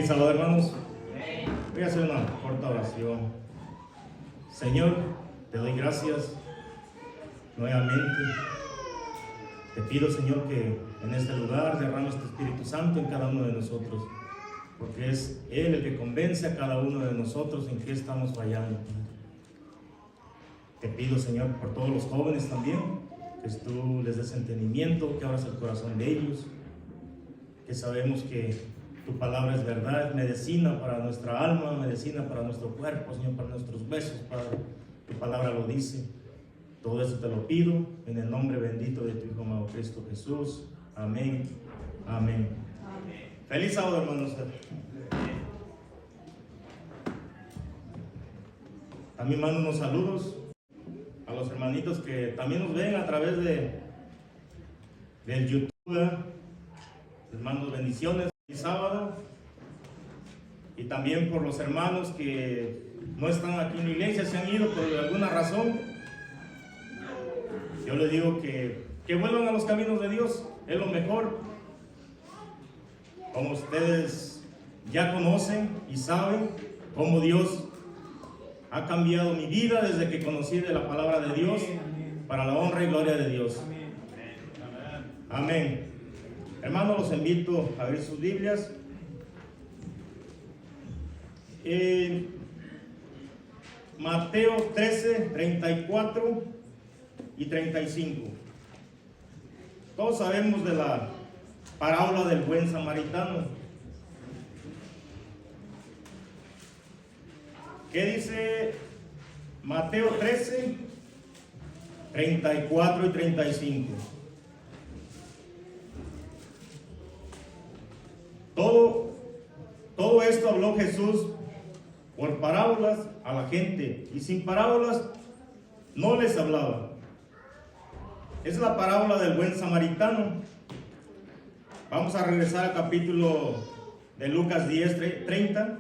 sábado, hermanos. Voy a hacer una corta oración. Señor, te doy gracias nuevamente. Te pido, Señor, que en este lugar derrames tu Espíritu Santo en cada uno de nosotros, porque es Él el que convence a cada uno de nosotros en qué estamos fallando. Te pido, Señor, por todos los jóvenes también, que tú les des entendimiento, que abras el corazón de ellos, que sabemos que tu palabra es verdad, es medicina para nuestra alma, medicina para nuestro cuerpo, Señor, para nuestros huesos, Padre. Tu palabra lo dice. Todo eso te lo pido en el nombre bendito de tu Hijo amado Cristo Jesús. Amén. Amén. Amén. Feliz sábado, hermanos. También mando unos saludos a los hermanitos que también nos ven a través del YouTube. Les mando bendiciones. Sábado, y también por los hermanos que no están aquí en la iglesia, se han ido por alguna razón. Yo les digo que vuelvan a los caminos de Dios, es lo mejor. Como ustedes ya conocen y saben cómo Dios ha cambiado mi vida desde que conocí de la palabra de Dios, para la honra y gloria de Dios. Amén. Hermanos, los invito a abrir sus Biblias. Mateo 13, 34 y 35. Todos sabemos de la parábola del buen samaritano. ¿Qué dice Mateo 13, 34 y 35? Todo esto habló Jesús por parábolas a la gente, y sin parábolas no les hablaba. Es la parábola del buen samaritano. Vamos a regresar al capítulo de Lucas 10, 30.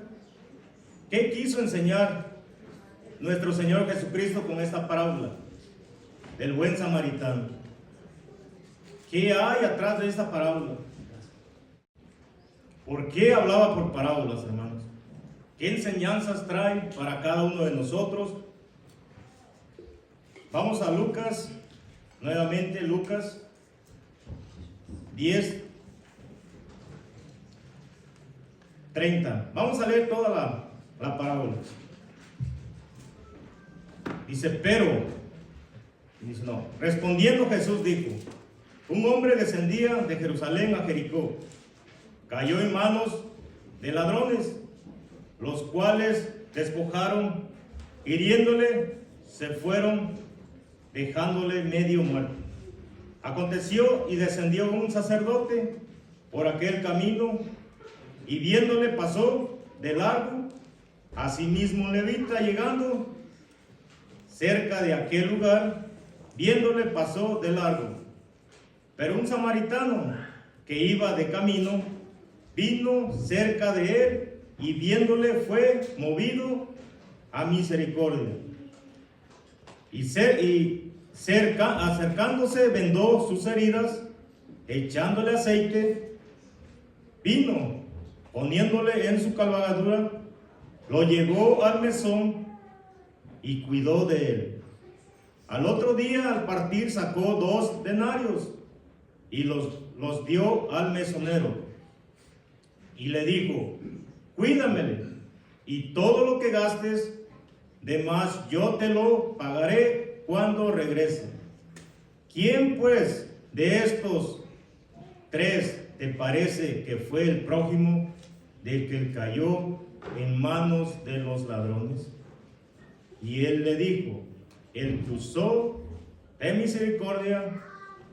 ¿Qué quiso enseñar nuestro Señor Jesucristo con esta parábola del buen samaritano? ¿Qué hay atrás de esta parábola? ¿Por qué hablaba por parábolas, hermanos? ¿Qué enseñanzas trae para cada uno de nosotros? Vamos a Lucas, nuevamente Lucas 10, 30. Vamos a leer toda la parábola. Dice, respondiendo Jesús dijo, un hombre descendía de Jerusalén a Jericó. Cayó en manos de ladrones, los cuales despojaron, hiriéndole, se fueron, dejándole medio muerto. Aconteció y descendió un sacerdote por aquel camino, y viéndole pasó de largo. Asimismo un levita, llegando cerca de aquel lugar, viéndole pasó de largo. Pero un samaritano que iba de camino vino cerca de él, y viéndole fue movido a misericordia. Acercándose, vendó sus heridas, echándole aceite, vino, poniéndole en su cabalgadura, lo llevó al mesón y cuidó de él. Al otro día, al partir, sacó 2 denarios y los dio al mesonero. Y le dijo, cuídamele, y todo lo que gastes de más yo te lo pagaré cuando regrese. ¿Quién pues de estos 3 te parece que fue el prójimo del que cayó en manos de los ladrones? Y él le dijo, el que usó de misericordia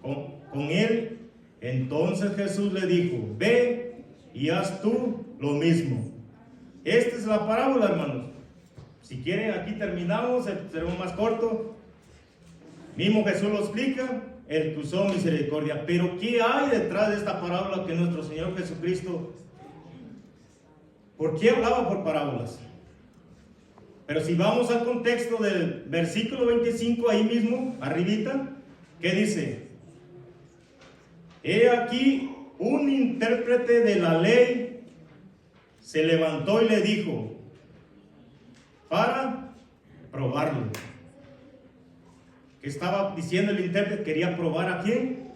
con él. Entonces Jesús le dijo, ve y haz tú lo mismo. Esta es la parábola, hermanos. Si quieren, aquí terminamos, seremos más corto. Mismo Jesús lo explica, el que usó misericordia. Pero ¿qué hay detrás de esta parábola que nuestro Señor Jesucristo? ¿Por qué hablaba por parábolas? Pero si vamos al contexto del versículo 25, ahí mismo, arribita, ¿qué dice? He aquí un intérprete de la ley se levantó y le dijo, para probarlo. ¿Qué estaba diciendo el intérprete? Quería probar ¿a quién?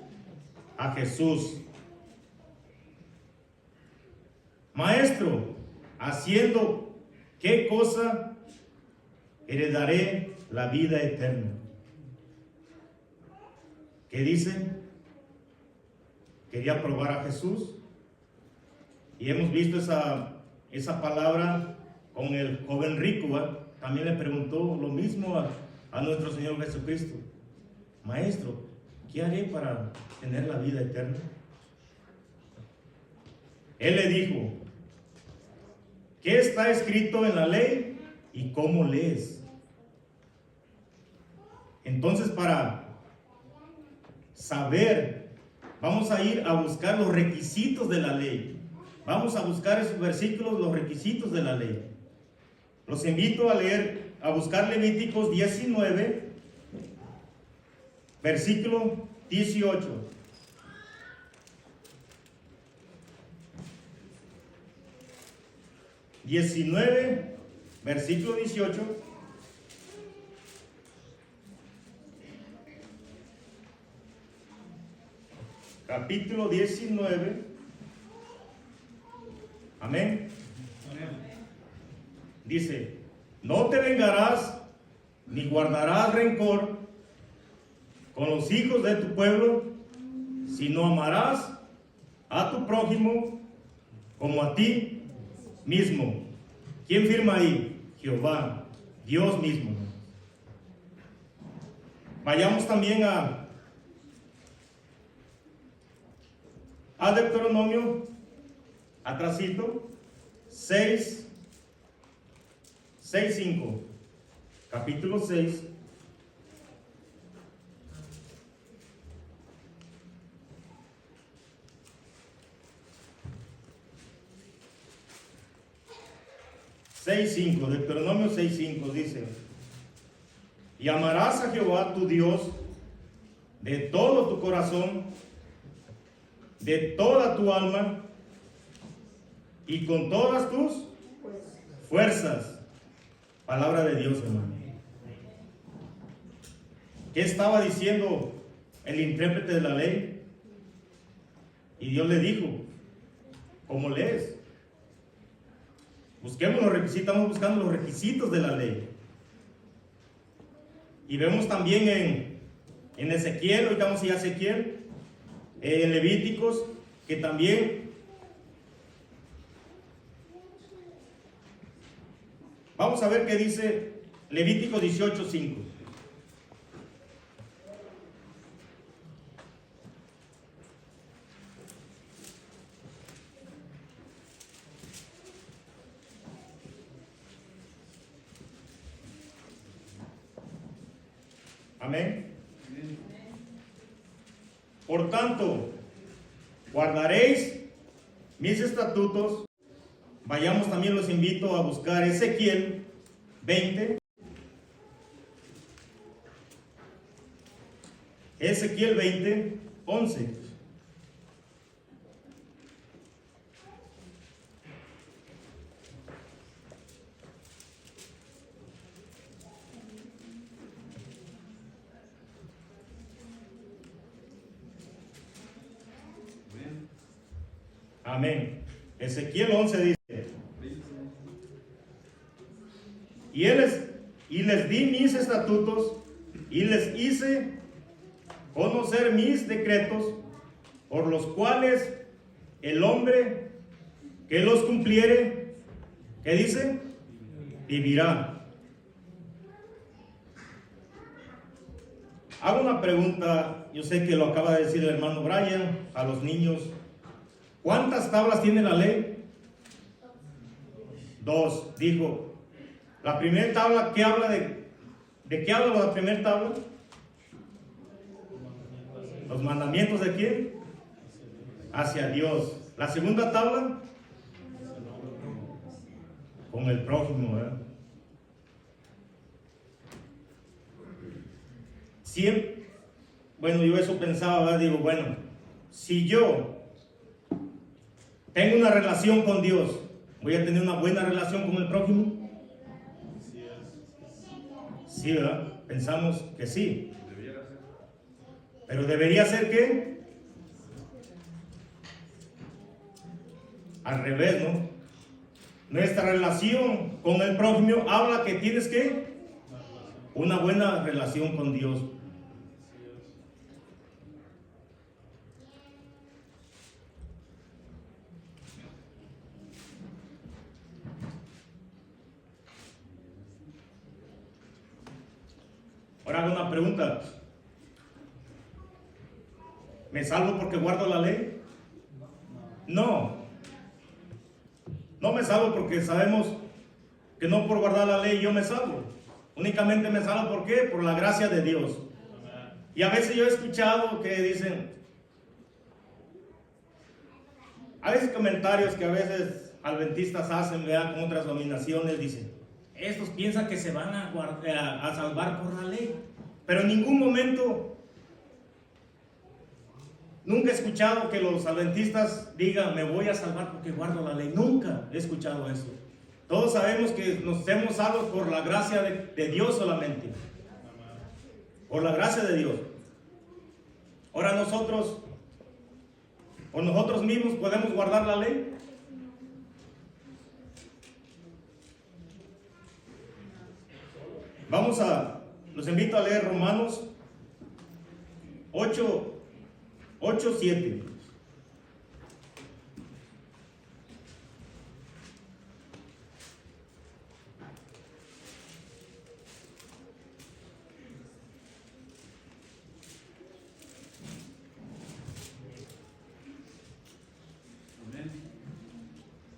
A Jesús. Maestro, haciendo qué cosa heredaré la vida eterna. ¿Qué dice? Quería probar a Jesús. Y hemos visto esa palabra con el joven rico, ¿verdad? También le preguntó lo mismo a nuestro Señor Jesucristo. Maestro, ¿qué haré para tener la vida eterna? Él le dijo, ¿qué está escrito en la ley y cómo lees? Entonces, para saber, vamos a ir a buscar los requisitos de la ley. Vamos a buscar esos versículos, los requisitos de la ley. Los invito a leer, a buscar Levíticos 19, versículo 18. Versículo 18. Capítulo 19. Amén. Dice, no te vengarás ni guardarás rencor con los hijos de tu pueblo, sino amarás a tu prójimo como a ti mismo. ¿Quién firma ahí? Jehová, Dios mismo. Vayamos también a Deuteronomio, atrasito, 6:5, capítulo 6. Deuteronomio 6:5 dice, y amarás a Jehová tu Dios de todo tu corazón, de toda tu alma y con todas tus fuerzas. Palabra de Dios, hermano. ¿Qué estaba diciendo el intérprete de la ley? Y Dios le dijo, ¿cómo lees? Busquemos los requisitos, estamos buscando los requisitos de la ley. Y vemos también en Ezequiel, ahorita vamos a ir a Ezequiel, en Levíticos, que también vamos a ver qué dice Levítico 18:5. Amén. Por tanto, guardaréis mis estatutos. Vayamos también, los invito a buscar Ezequiel 20. Ezequiel 20:11. Amén. Ezequiel 11 dice, y les di mis estatutos y les hice conocer mis decretos, por los cuales el hombre que los cumpliere, ¿qué dice? Vivirá. Hago una pregunta, yo sé que lo acaba de decir el hermano Brian, a los niños. ¿Cuántas tablas tiene la ley? 2. Dijo, la primera tabla, ¿qué habla de qué habla la primera tabla? Los mandamientos de quién? Hacia Dios. La segunda tabla, con el prójimo, ¿verdad? Siempre, bueno, yo eso pensaba, ¿verdad? Digo, bueno, si yo tengo una relación con Dios, ¿Voy a tener una buena relación con el prójimo? Sí, ¿verdad? Pensamos que sí. Pero debería ser ¿qué? Al revés, ¿no? Nuestra relación con el prójimo habla que tienes que una buena relación con Dios. Ahora hago una pregunta. ¿Me salvo porque guardo la ley? No. No me salvo porque sabemos que no por guardar la ley yo me salvo. Únicamente me salvo ¿por qué? Por la gracia de Dios. Y a veces yo he escuchado que dicen, a veces comentarios que a veces adventistas hacen, vean, con otras denominaciones, dicen, estos piensan que se van a salvar por la ley. Pero en ningún momento, nunca he escuchado que los adventistas digan, me voy a salvar porque guardo la ley. Nunca he escuchado eso. Todos sabemos que nos hemos salvos por la gracia de Dios solamente. Por la gracia de Dios. Ahora nosotros, por nosotros mismos, podemos guardar la ley. Los invito a leer Romanos 8:7.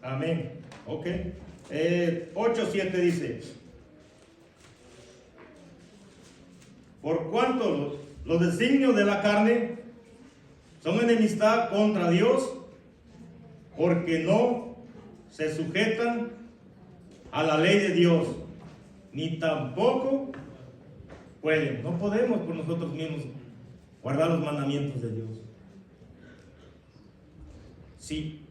Amén. Ok. 8:7 dice: por cuanto los designios de la carne son enemistad contra Dios, porque no se sujetan a la ley de Dios, ni tampoco pueden. No podemos por nosotros mismos guardar los mandamientos de Dios. Sí.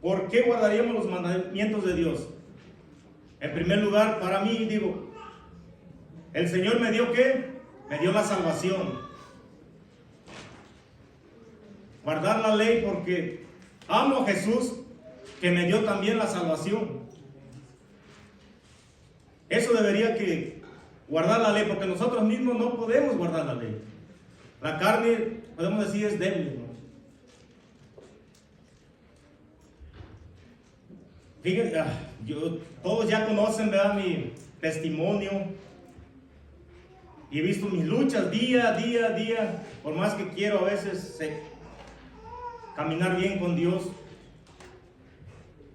¿Por qué guardaríamos los mandamientos de Dios? En primer lugar, para mí, digo, el Señor me dio ¿qué? Me dio la salvación. Guardar la ley porque amo a Jesús, que me dio también la salvación. Eso debería que guardar la ley, porque nosotros mismos no podemos guardar la ley. La carne, podemos decir, es débil, ¿no? Fíjense, todos ya conocen, ¿verdad?, mi testimonio. Y he visto mis luchas día a día. Por más que quiero a veces caminar bien con Dios,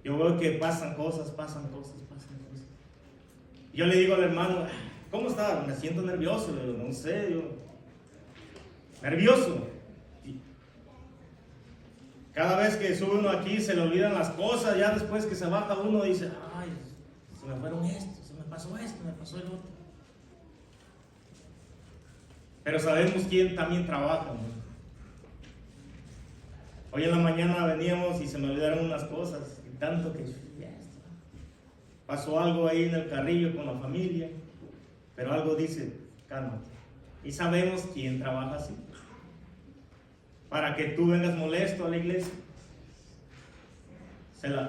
yo veo que pasan cosas. Yo le digo al hermano, ¿cómo está? Me siento nervioso. Le digo, no sé, nervioso. Cada vez que sube uno aquí se le olvidan las cosas. Ya después que se baja uno dice, ay, se me fueron esto, se me pasó esto, me pasó el otro. Pero sabemos quién también trabaja, ¿no? Hoy en la mañana veníamos y se me olvidaron unas cosas, y tanto que ya pasó algo ahí en el carrillo con la familia, pero algo dice, cálmate. Y sabemos quién trabaja así, para que tú vengas molesto a la iglesia.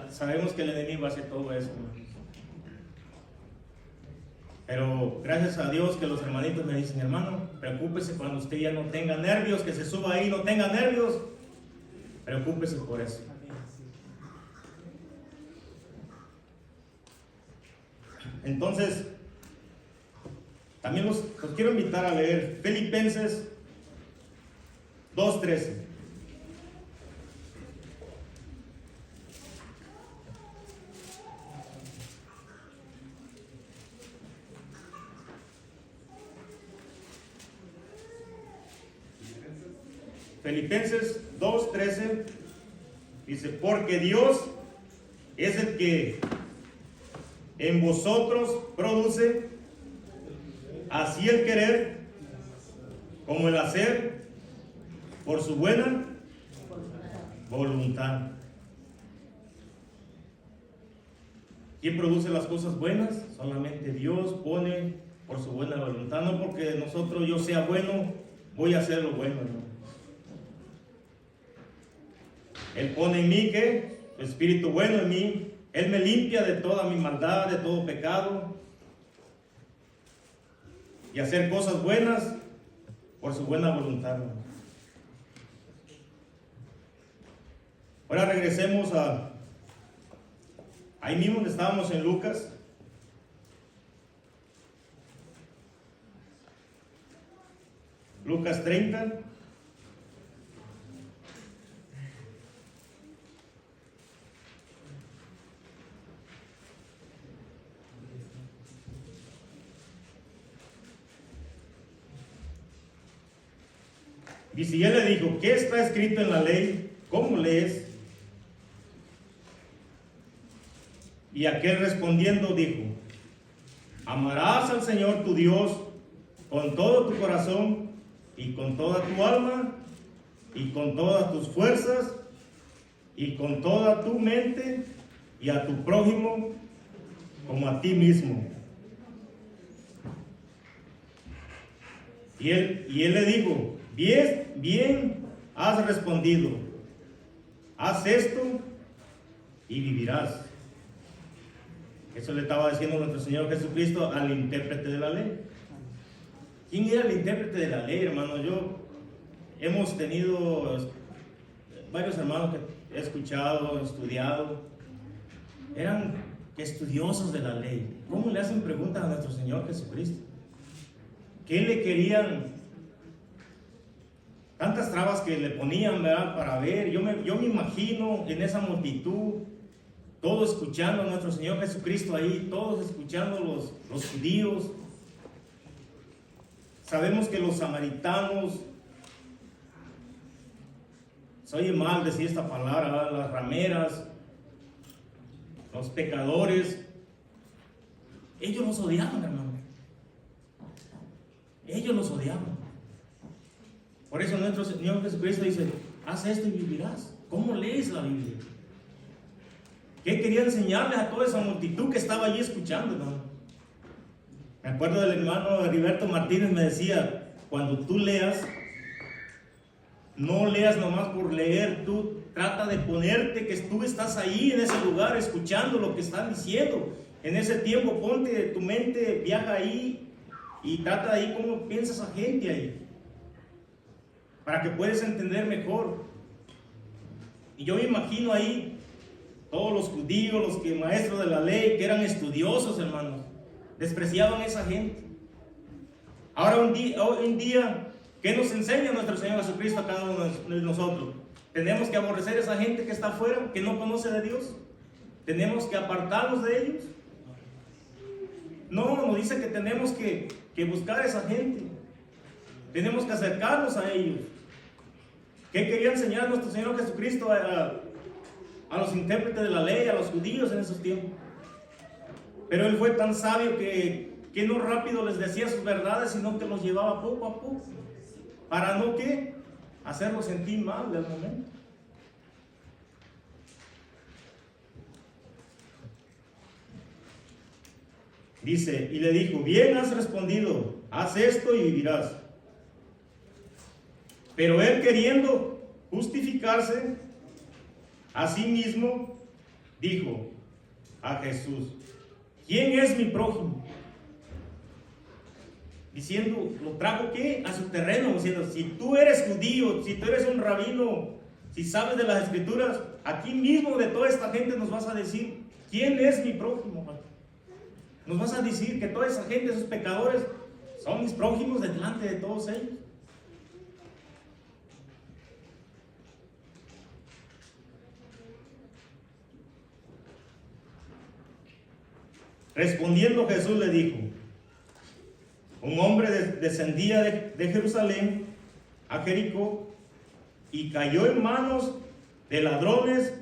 Sabemos que el enemigo hace todo eso, ¿no? Pero gracias a Dios que los hermanitos me dicen, hermano, preocúpese cuando usted ya no tenga nervios, que se suba ahí, no tenga nervios, preocúpese por eso. Entonces, también los quiero invitar a leer Filipenses 2:13. Filipenses 2:13 dice, porque Dios es el que en vosotros produce así el querer como el hacer por su buena voluntad. ¿Quién produce las cosas buenas? Solamente Dios pone por su buena voluntad, no porque yo sea bueno, voy a hacer lo bueno, ¿no? Él pone en mí, ¿qué? Su espíritu bueno en mí. Él me limpia de toda mi maldad, de todo pecado. Y hacer cosas buenas por su buena voluntad, ¿no? Ahora regresemos ahí mismo donde estábamos en Lucas. Lucas 30. Y si él le dijo, ¿qué está escrito en la ley? ¿Cómo lees? Y aquel respondiendo dijo, amarás al Señor tu Dios con todo tu corazón y con toda tu alma y con todas tus fuerzas y con toda tu mente y a tu prójimo como a ti mismo. Y él le dijo, bien has respondido, haz esto y vivirás. Eso le estaba diciendo nuestro Señor Jesucristo al intérprete de la ley. ¿Quién era el intérprete de la ley, hermano? Hemos tenido varios hermanos que he escuchado, estudiado, eran estudiosos de la ley. ¿Cómo le hacen preguntas a nuestro Señor Jesucristo? ¿Qué le querían? Tantas trabas que le ponían, ¿verdad? Para ver. Yo me imagino en esa multitud, todos escuchando a nuestro Señor Jesucristo ahí, todos escuchando los judíos. Sabemos que los samaritanos, se oye mal decir esta palabra, ¿verdad? Las rameras, los pecadores, ellos los odiaban, hermano. Ellos los odiaban. Por eso nuestro Señor Jesucristo dice, haz esto y vivirás. ¿Cómo lees la Biblia? ¿Qué quería enseñarles a toda esa multitud que estaba allí escuchando, hermano? Me acuerdo del hermano Heriberto Martínez, me decía, cuando tú leas, no leas nomás por leer, tú trata de ponerte que tú estás ahí en ese lugar escuchando lo que están diciendo. En ese tiempo ponte tu mente, viaja ahí y trata de ahí cómo piensa esa gente ahí, para que puedas entender mejor. Y yo me imagino ahí todos los judíos, los maestros de la ley, que eran estudiosos, hermanos, despreciaban a esa gente. Ahora hoy en día, ¿qué nos enseña nuestro Señor Jesucristo a cada uno de nosotros? Tenemos que aborrecer a esa gente que está afuera, que no conoce de Dios. Tenemos que apartarnos de ellos. No, nos dice que tenemos que buscar a esa gente. Tenemos que acercarnos a ellos. ¿Qué quería enseñar nuestro Señor Jesucristo a los intérpretes de la ley, a los judíos en esos tiempos? Pero Él fue tan sabio que no rápido les decía sus verdades, sino que los llevaba poco a poco. ¿Para no qué? Hacerlos sentir mal del momento. Dice, y le dijo, bien has respondido, haz esto y vivirás. Pero él, queriendo justificarse a sí mismo, dijo a Jesús, ¿quién es mi prójimo? Diciendo, lo trajo ¿qué? A su terreno, diciendo, si tú eres judío, si tú eres un rabino, si sabes de las escrituras, aquí mismo de toda esta gente nos vas a decir, ¿quién es mi prójimo? Nos vas a decir que toda esa gente, esos pecadores, son mis prójimos delante de todos ellos. Respondiendo Jesús le dijo, un hombre descendía de Jerusalén a Jericó y cayó en manos de ladrones,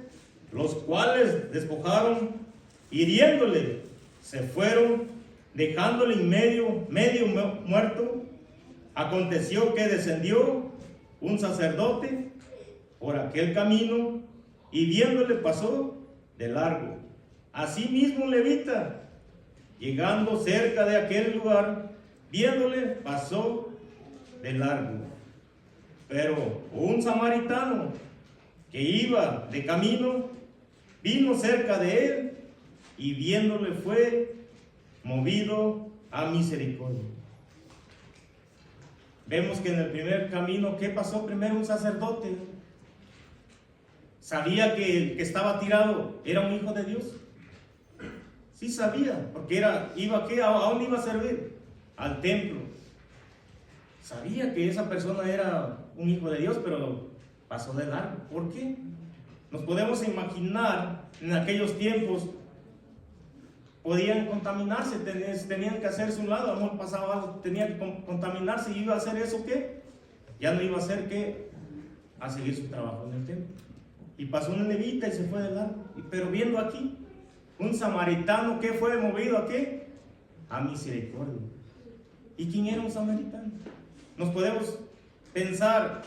los cuales despojaron, hiriéndole, se fueron, dejándole en medio muerto. Aconteció que descendió un sacerdote por aquel camino y viéndole pasó de largo. Asimismo un levita, llegando cerca de aquel lugar, viéndole, pasó de largo. Pero un samaritano que iba de camino, vino cerca de él y viéndole fue movido a misericordia. Vemos que en el primer camino, ¿qué pasó? Primero un sacerdote sabía que el que estaba tirado era un hijo de Dios. Sí sabía, porque iba ¿a dónde iba a servir? Al templo. Sabía que esa persona era un hijo de Dios, pero pasó de largo. ¿Por qué? Nos podemos imaginar en aquellos tiempos podían contaminarse, tenían que hacerse un lado, a lo mejor pasaba algo, tenían que contaminarse y iba a hacer eso, ¿qué? Ya no iba a hacer ¿qué? A seguir su trabajo en el templo. Y pasó un levita y se fue de largo. Pero viendo aquí, un samaritano que fue movido ¿a qué? A misericordia. ¿Y quién era un samaritano? Nos podemos pensar,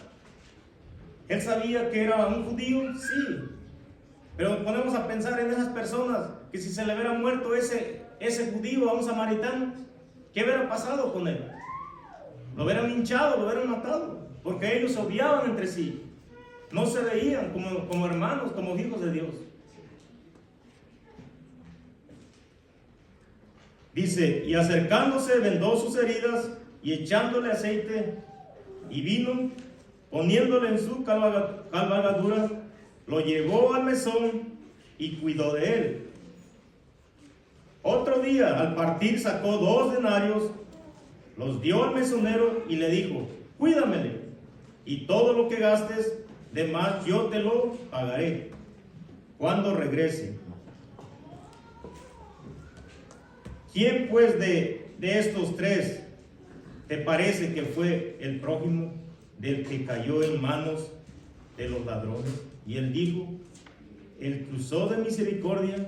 él sabía que era un judío, sí, pero nos ponemos a pensar en esas personas que si se le hubiera muerto ese judío a un samaritano, ¿qué hubiera pasado con él? Lo hubieran hinchado, lo hubieran matado, porque ellos se odiaban entre sí, no se veían como hermanos, como hijos de Dios. Dice, y acercándose vendó sus heridas y echándole aceite y vino, poniéndole en su cabalgadura, lo llevó al mesón y cuidó de él. Otro día, al partir, sacó 2 denarios, los dio al mesonero y le dijo, cuídamele, y todo lo que gastes de más yo te lo pagaré cuando regrese. ¿Quién pues de estos 3 te parece que fue el prójimo del que cayó en manos de los ladrones? Y él dijo, el que usó de misericordia.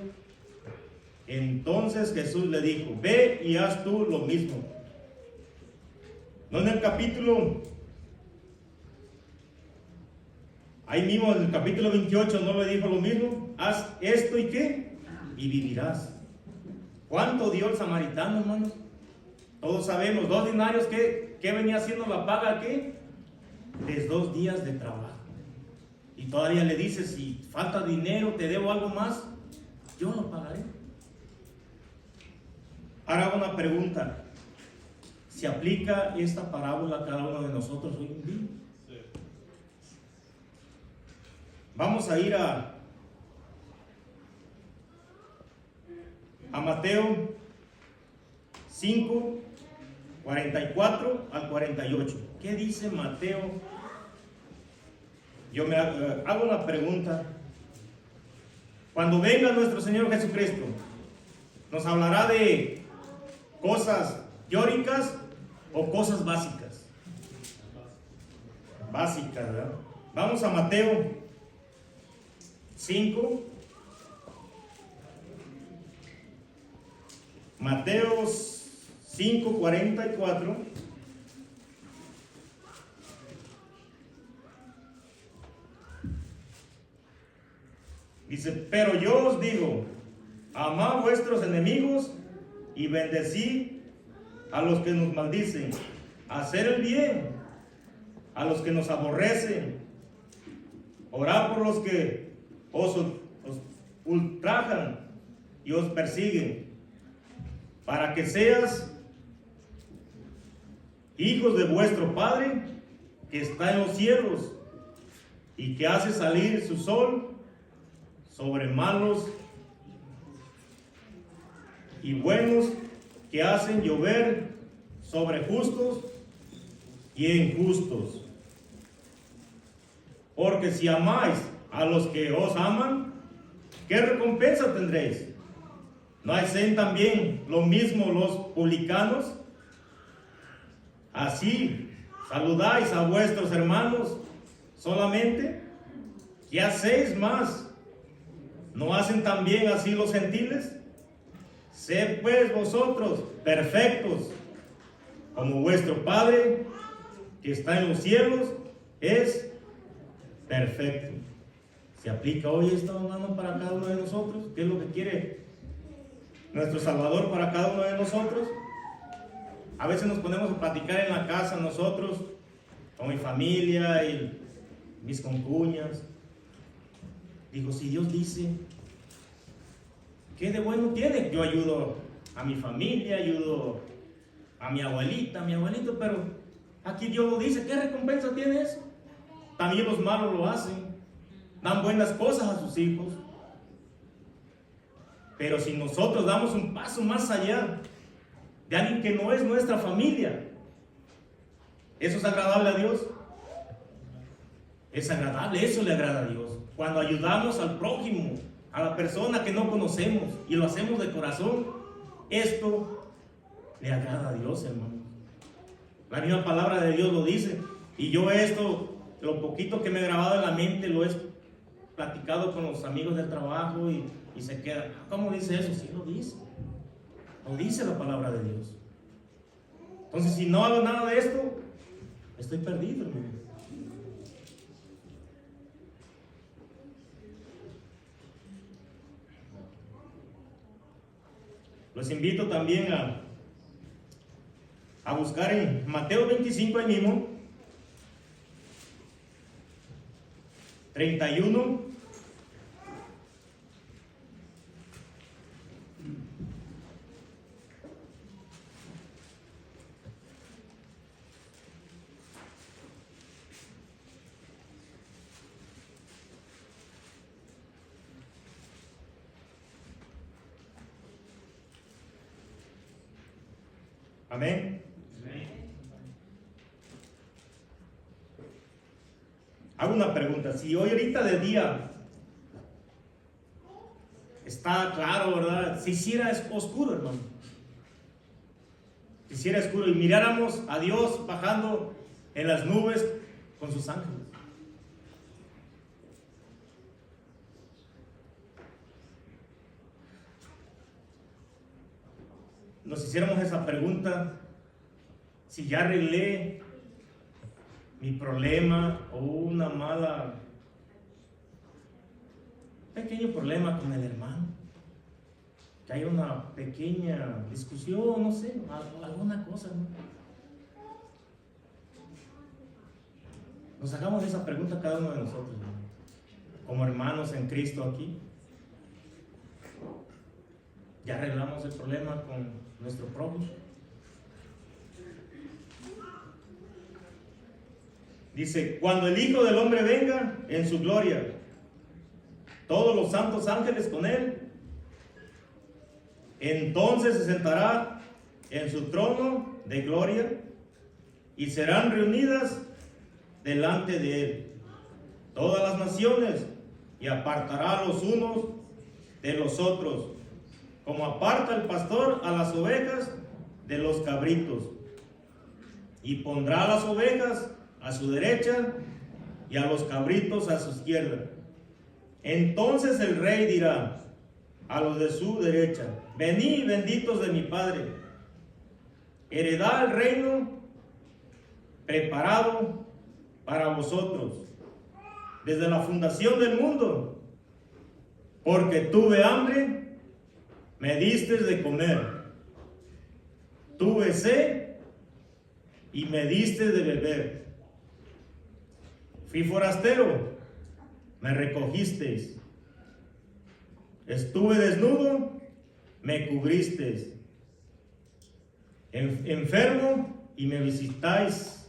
Entonces Jesús le dijo, ve y haz tú lo mismo. No en el capítulo, ahí mismo en el capítulo 28 no le dijo lo mismo, haz esto y qué, y vivirás. ¿Cuánto dio el samaritano, hermanos? Todos sabemos, 2 denarios, ¿qué venía haciendo la paga? ¿Qué? De 2 días de trabajo. Y todavía le dice, si falta dinero, te debo algo más, yo lo pagaré. Ahora hago una pregunta. ¿Se aplica esta parábola a cada uno de nosotros hoy en día? Sí. Vamos a ir a Mateo 5, 44 al 48. ¿Qué dice Mateo? Yo me hago una pregunta. Cuando venga nuestro Señor Jesucristo, ¿nos hablará de cosas teóricas o cosas básicas? Básicas, ¿verdad? Vamos a Mateo 5. Mateo 5, 44. Dice, pero yo os digo, amad vuestros enemigos y bendecid a los que nos maldicen, hacer el bien a los que nos aborrecen, orad por los que os ultrajan y os persiguen, para que seas hijos de vuestro Padre que está en los cielos y que hace salir su sol sobre malos y buenos, que hacen llover sobre justos y injustos. Porque si amáis a los que os aman, ¿qué recompensa tendréis? ¿No hacen también lo mismo los publicanos? Así saludáis a vuestros hermanos solamente. ¿Qué hacéis más? ¿No hacen también así los gentiles? Sed pues vosotros perfectos, como vuestro Padre que está en los cielos es perfecto. ¿Se aplica hoy esto, hermano, para cada uno de nosotros? ¿Qué es lo que quiere nuestro Salvador para cada uno de nosotros? A veces nos ponemos a platicar en la casa nosotros, con mi familia y mis concuñas. Digo, si Dios dice, ¿qué de bueno tiene? Yo ayudo a mi familia, ayudo a mi abuelita, a mi abuelito, pero aquí Dios lo dice, ¿qué recompensa tiene eso? También los malos lo hacen, dan buenas cosas a sus hijos. Pero si nosotros damos un paso más allá de alguien que no es nuestra familia, ¿eso es agradable a Dios? Es agradable, eso le agrada a Dios. Cuando ayudamos al prójimo, a la persona que no conocemos y lo hacemos de corazón, esto le agrada a Dios, hermano. La misma palabra de Dios lo dice. Y yo esto, lo poquito que me he grabado en la mente, lo he platicado con los amigos del trabajo y se queda, ¿cómo dice eso? Sí, lo dice. Lo dice la palabra de Dios. Entonces, si no hago nada de esto, estoy perdido, hermano. Los invito también a buscar en Mateo 25 ahí mismo, 31. Amén. Hago una pregunta. Si hoy ahorita de día está claro, ¿verdad? Si hiciera oscuro, hermano. Si hiciera oscuro y miráramos a Dios bajando en las nubes con sus ángeles. Nos hiciéramos esa pregunta, si ya arreglé mi problema o una pequeño problema con el hermano, que hay una pequeña discusión, no sé, alguna cosa, ¿no? Nos hagamos esa pregunta cada uno de nosotros, ¿no? Como hermanos en Cristo aquí. ¿Ya arreglamos el problema con nuestro prójimo? Dice, cuando el Hijo del Hombre venga en su gloria, todos los santos ángeles con él, entonces se sentará en su trono de gloria y serán reunidas delante de él todas las naciones y apartará a los unos de los otros, como aparta el pastor a las ovejas de los cabritos, y pondrá a las ovejas a su derecha y a los cabritos a su izquierda. Entonces el rey dirá a los de su derecha, venid benditos de mi Padre, heredad el reino preparado para vosotros desde la fundación del mundo, porque tuve hambre, me diste de comer, tuve sed y me diste de beber, fui forastero, me recogisteis, estuve desnudo, me cubristeis, enfermo y me visitáis,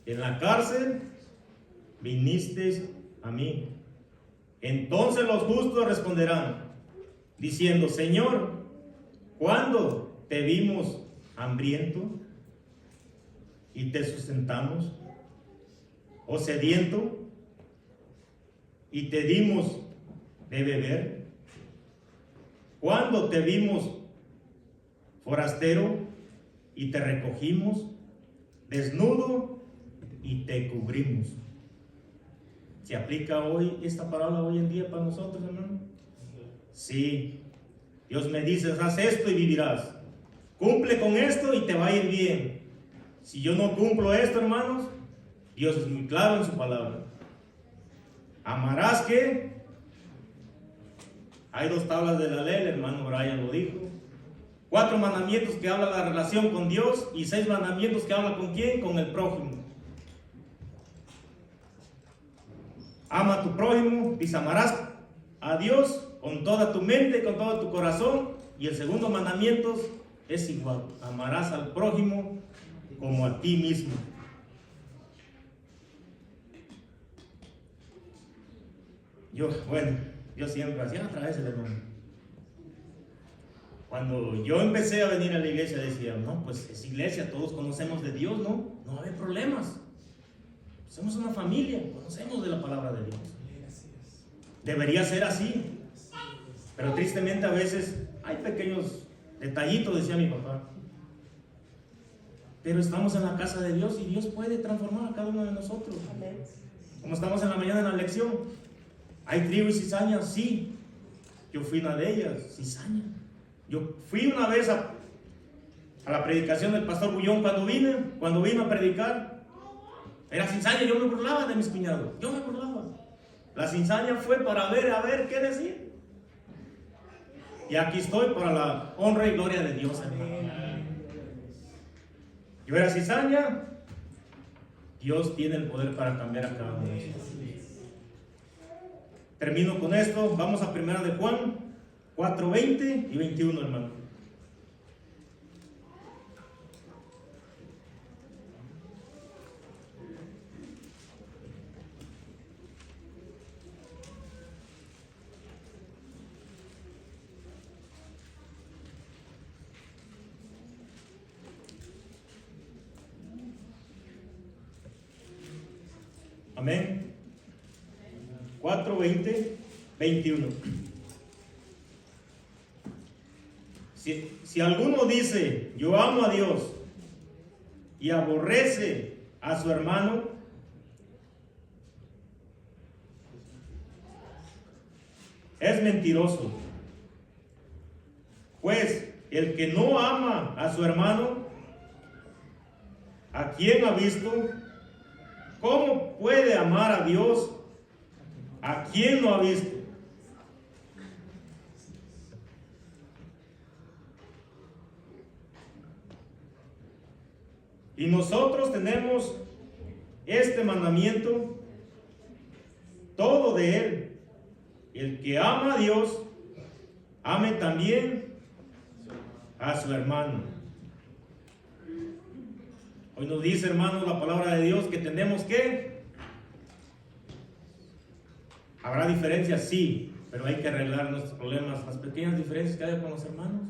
en la cárcel vinisteis a mí. Entonces los justos responderán, diciendo, Señor, ¿cuándo te vimos hambriento y te sustentamos? ¿O sediento y te dimos de beber? ¿Cuándo te vimos forastero y te recogimos? ¿Desnudo y te cubrimos? ¿Se aplica hoy esta palabra hoy en día para nosotros, hermano? Sí. Dios me dice, haz esto y vivirás. Cumple con esto y te va a ir bien. Si yo no cumplo esto, hermanos, Dios es muy claro en su palabra. Amarás ¿qué? Hay 2 tablas de la ley, el hermano Brian lo dijo. 4 mandamientos que habla la relación con Dios y 6 mandamientos que habla con quién, con el prójimo. Ama a tu prójimo, y amarás a Dios con toda tu mente, con todo tu corazón. Y el segundo mandamiento es igual, amarás al prójimo como a ti mismo. Yo siempre hacía otra vez el hermano. Cuando yo empecé a venir a la iglesia decía, no, pues es iglesia, todos conocemos de Dios, no va a haber problemas. Somos una familia, conocemos de la palabra de Dios. Debería ser así. Pero tristemente a veces hay pequeños detallitos, decía mi papá. Pero estamos en la casa de Dios y Dios puede transformar a cada uno de nosotros. Como estamos en la mañana en la lección. ¿Hay trigo y cizaña? Sí. Yo fui una de ellas, cizaña. Yo fui una vez a la predicación del pastor Bullón cuando vino a predicar. Era cizaña, yo me burlaba de mis cuñados. Yo me burlaba. La cizaña fue para a ver qué decir. Y aquí estoy para la honra y gloria de Dios, hermano. Yo era cizaña. Dios tiene el poder para cambiar a cada uno de nosotros. Termino con esto. Vamos a 1 de Juan 4, 20 y 21, hermano. Amén. 4, 20, 21. Si alguno dice, yo amo a Dios, y aborrece a su hermano, es mentiroso. Pues el que no ama a su hermano, ¿a quién ha visto? ¿Cómo puede amar a Dios a quien no ha visto? Y nosotros tenemos este mandamiento, todo de Él. El que ama a Dios, ame también a su hermano. Hoy nos dice, hermanos, la palabra de Dios que tenemos que... ¿Habrá diferencias? Sí, pero hay que arreglar nuestros problemas, las pequeñas diferencias que hay con los hermanos.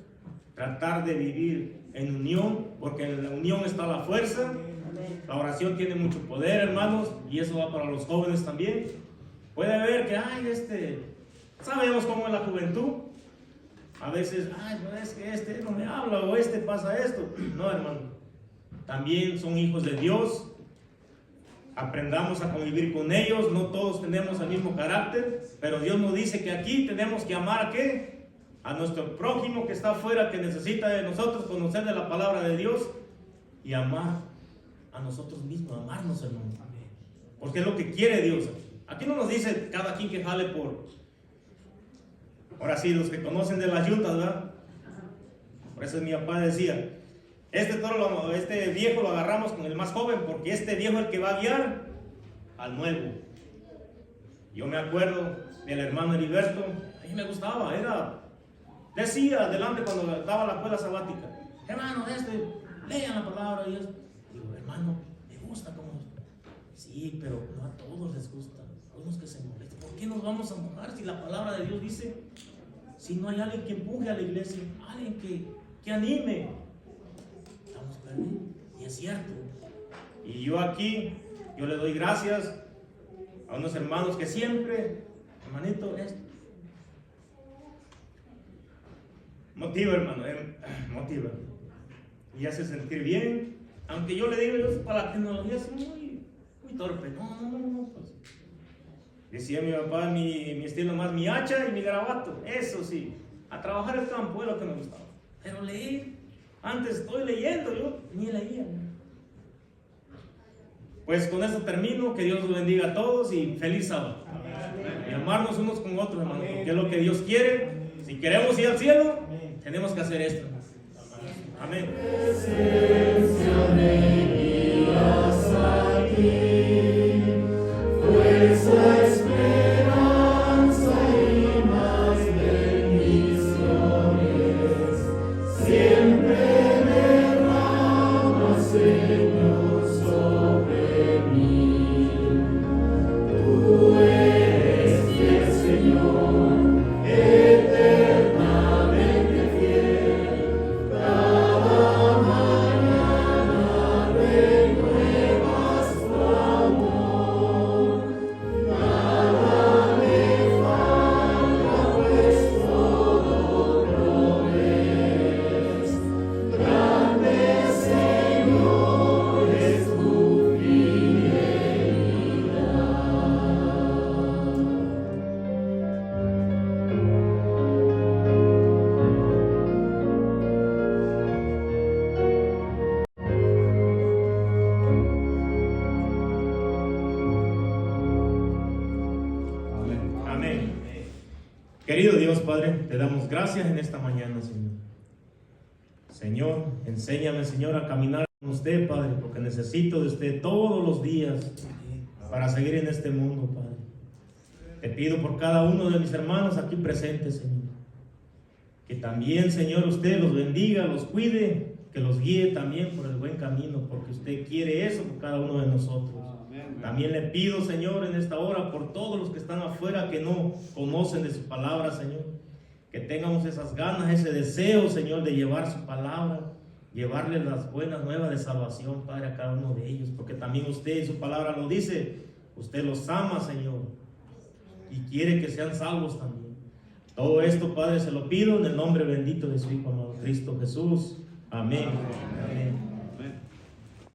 Tratar de vivir en unión, porque en la unión está la fuerza. La oración tiene mucho poder, hermanos, y eso va para los jóvenes también. Puede haber que, sabemos cómo es la juventud. A veces, pues es que este no me habla, o pasa esto. No, hermano. También son hijos de Dios. Aprendamos a convivir con ellos. No todos tenemos el mismo carácter, pero Dios nos dice que aquí tenemos que amar ¿a qué? A nuestro prójimo que está afuera, que necesita de nosotros conocer de la palabra de Dios, y amar a nosotros mismos, amarnos, hermano. Porque es lo que quiere Dios. Aquí no nos dice cada quien que jale por... Ahora sí, los que conocen de las yuntas, ¿verdad? Por eso mi papá decía, este viejo lo agarramos con el más joven, porque este viejo es el que va a guiar al nuevo. Yo me acuerdo del hermano Heriberto, a mí me gustaba, decía adelante cuando daba la escuela sabática, hermano, lean la palabra de Dios. Digo, hermano, me gusta como... Sí, pero no a todos les gusta, a unos que se molestan. ¿Por qué nos vamos a mojar si la palabra de Dios dice, si no hay alguien que empuje a la iglesia, alguien que anime? Estamos perdidos, y es cierto. Y yo aquí, yo le doy gracias a unos hermanos que siempre, hermanito, motiva, hermano, motiva. Y hace sentir bien. Aunque yo le digo, para la tecnología es muy torpe. No, pues. Decía mi papá, mi estilo más mi hacha y mi garabato. Eso sí, a trabajar el campo es lo que me gustaba. Pero leer, antes estoy leyendo, yo ni leía. Pues con eso termino. Que Dios los bendiga a todos y feliz sábado. Y amarnos unos con otros, hermano, porque es lo que Dios quiere. Si queremos ir al cielo, tenemos que hacer esto. Amén. Querido Dios Padre, te damos gracias en esta mañana, Señor. Señor, enséñame, Señor, a caminar con usted, Padre, porque necesito de usted todos los días para seguir en este mundo, Padre. Te pido por cada uno de mis hermanos aquí presentes, Señor, que también, Señor, usted los bendiga, los cuide, que los guíe también por el buen camino, porque usted quiere eso por cada uno de nosotros. También le pido, Señor, en esta hora por todos los que están afuera que no conocen de su palabra, Señor, que tengamos esas ganas, ese deseo, Señor, de llevar su palabra, llevarles las buenas nuevas de salvación, Padre, a cada uno de ellos, porque también usted y su palabra lo dice, usted los ama, Señor, y quiere que sean salvos también. Todo esto, Padre, se lo pido en el nombre bendito de su Hijo amado Cristo Jesús. Amén. Amén.